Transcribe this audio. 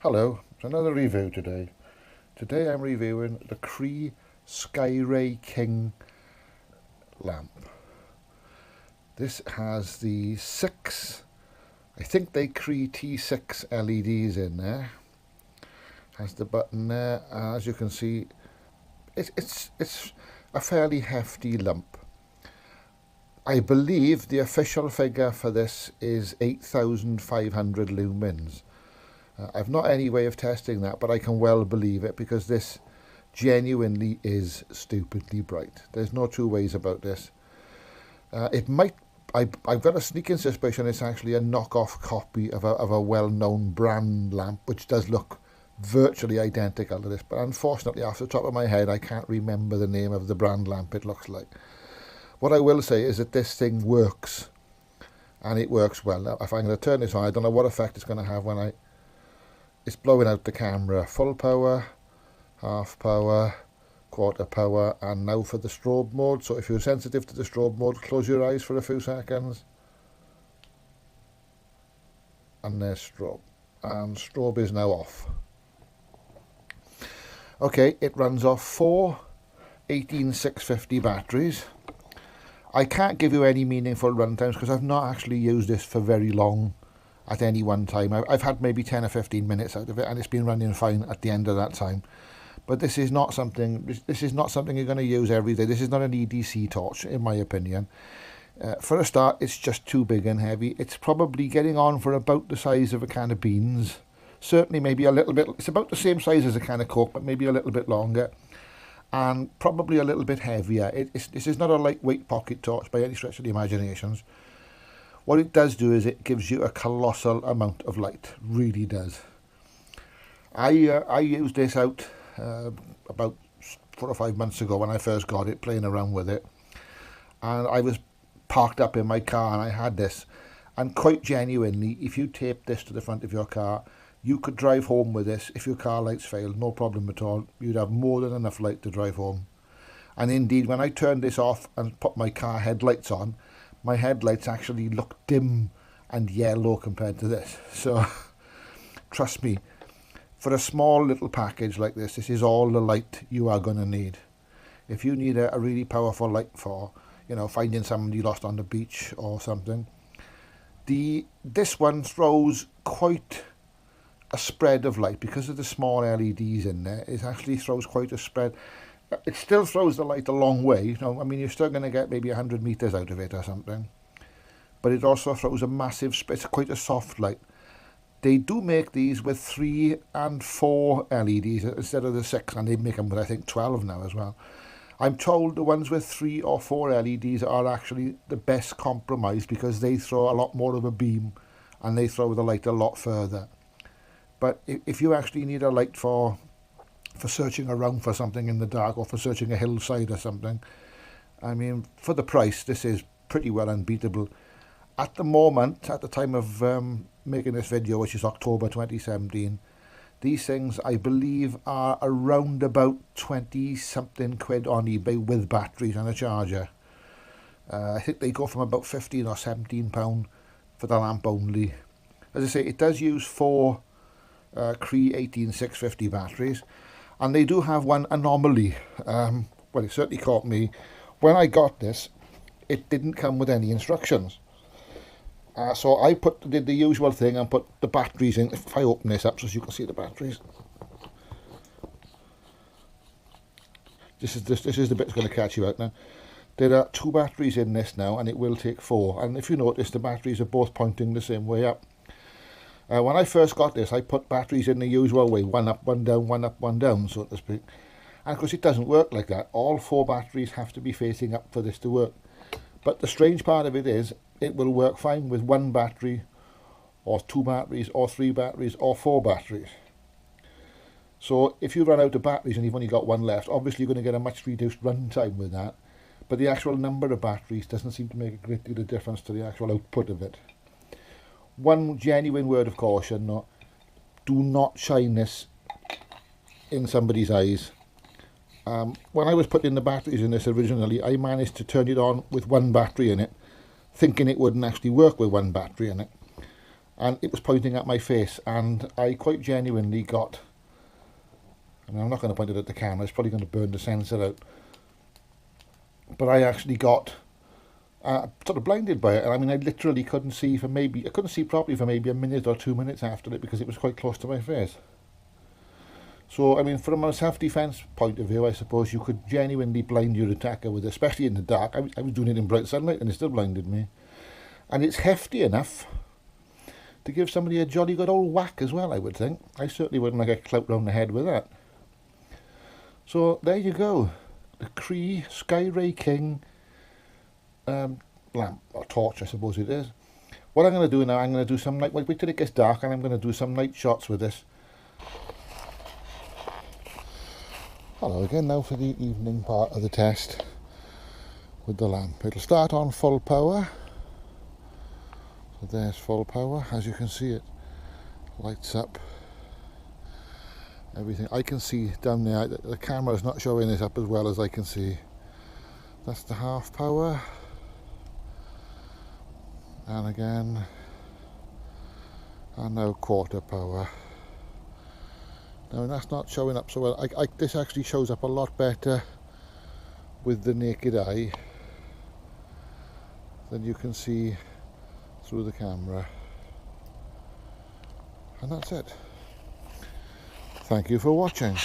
Hello, it's another review today. Today I'm reviewing the Cree Skyray King lamp. This has the I think they Cree T6 LEDs in there. Has the button there. As you can see, it's a fairly hefty lamp. I believe the official figure for this is 8,500 lumens. I've not any way of testing that, but I can well believe it because this genuinely is stupidly bright. There's no two ways about this. It might. I've got a sneaking suspicion it's actually a knockoff copy of a well-known brand lamp, which does look virtually identical to this. But unfortunately, off the top of my head, I can't remember the name of the brand lamp it looks like. What I will say is that this thing works, and it works well. Now, if I'm going to turn this on, I don't know what effect it's going to have when it's blowing out the camera. Full power, half power, quarter power, and now for the strobe mode. So if you're sensitive to the strobe mode, close your eyes for a few seconds. And there's strobe. And strobe is now off. Okay, it runs off 4 18650 batteries. I can't give you any meaningful runtimes because I've not actually used this for very long at any one time. I've had maybe 10 or 15 minutes out of it, and it's been running fine at the end of that time. But this is not something you're going to use every day. This is not an EDC torch, in my opinion. For a start, it's just too big and heavy. It's probably getting on for about the size of a can of beans. Certainly maybe a little bit. It's about the same size as a can of Coke, but maybe a little bit longer. And probably a little bit heavier. This is not a lightweight pocket torch by any stretch of the imaginations. What it does do is it gives you a colossal amount of light, really does. I used this out about 4 or 5 months ago when I first got it, playing around with it. And I was parked up in my car and I had this. And quite genuinely, if you taped this to the front of your car, you could drive home with this. If your car lights failed, no problem at all. You'd have more than enough light to drive home. And indeed, when I turned this off and put my car headlights on, my headlights actually look dim and yellow compared to this. So, trust me, for a small little package like this is all the light you are going to need. If you need a really powerful light for, finding somebody lost on the beach or something, this one throws quite a spread of light. Because of the small LEDs in there, it actually throws quite a spread. It still throws the light a long way. You're still going to get maybe 100 meters out of it or something. But it also throws a massive spread. It's quite a soft light. They do make these with 3 and 4 LEDs instead of the 6, and they make them with, I think, 12 now as well. I'm told the ones with 3 or 4 LEDs are actually the best compromise because they throw a lot more of a beam and they throw the light a lot further. But if you actually need a light for searching around for something in the dark or for searching a hillside or something, for the price, this is pretty well unbeatable. At the moment, at the time of making this video, which is October 2017, these things, I believe, are around about 20-something quid on eBay with batteries and a charger. I think they go from about 15 or 17 pound for the lamp only. As I say, it does use 4 Cree 18650 batteries, and they do have one anomaly. Well, it certainly caught me. When I got this, it didn't come with any instructions. So I did the usual thing and put the batteries in. If I open this up so you can see the batteries. This is the bit that's going to catch you out now. There are 2 batteries in this now, and it will take 4. And if you notice, the batteries are both pointing the same way up. When I first got this, I put batteries in the usual way, 1 up, 1 down, 1 up, 1 down, so to speak. And of course it doesn't work like that. All 4 batteries have to be facing up for this to work. But the strange part of it is, it will work fine with 1 battery, or 2 batteries, or 3 batteries, or 4 batteries. So if you run out of batteries and you've only got 1 left, obviously you're going to get a much reduced run time with that. But the actual number of batteries doesn't seem to make a great deal of difference to the actual output of it. One genuine word of caution, though, do not shine this in somebody's eyes. When I was putting the batteries in this originally, I managed to turn it on with 1 battery in it, thinking it wouldn't actually work with 1 battery in it. and it was pointing at my face, and I quite genuinely got, I mean, I'm not going to point it at the camera, it's probably going to burn the sensor out, but I actually got sort of blinded by it. And I mean, I literally couldn't see for maybe, I couldn't see properly for maybe a minute or 2 minutes after it, because it was quite close to my face. So, I mean, from a self-defense point of view, I suppose you could genuinely blind your attacker with it, especially in the dark. I was doing it in bright sunlight and it still blinded me. And it's hefty enough to give somebody a jolly good old whack as well, I would think. I certainly wouldn't like a clout round the head with that. So, there you go. The Cree Skyray King lamp, or torch, I suppose it is. What I'm going to do now, I'm going to do some night, wait till it gets dark, and I'm going to do some night shots with this. Hello again, now for the evening part of the test with the lamp. It'll start on full power. So there's full power. As you can see, it lights up everything. I can see down there, the camera is not showing this up as well as I can see. That's the half power. And again, and now quarter power. Now that's not showing up so well. This actually shows up a lot better with the naked eye than you can see through the camera. And that's it. Thank you for watching.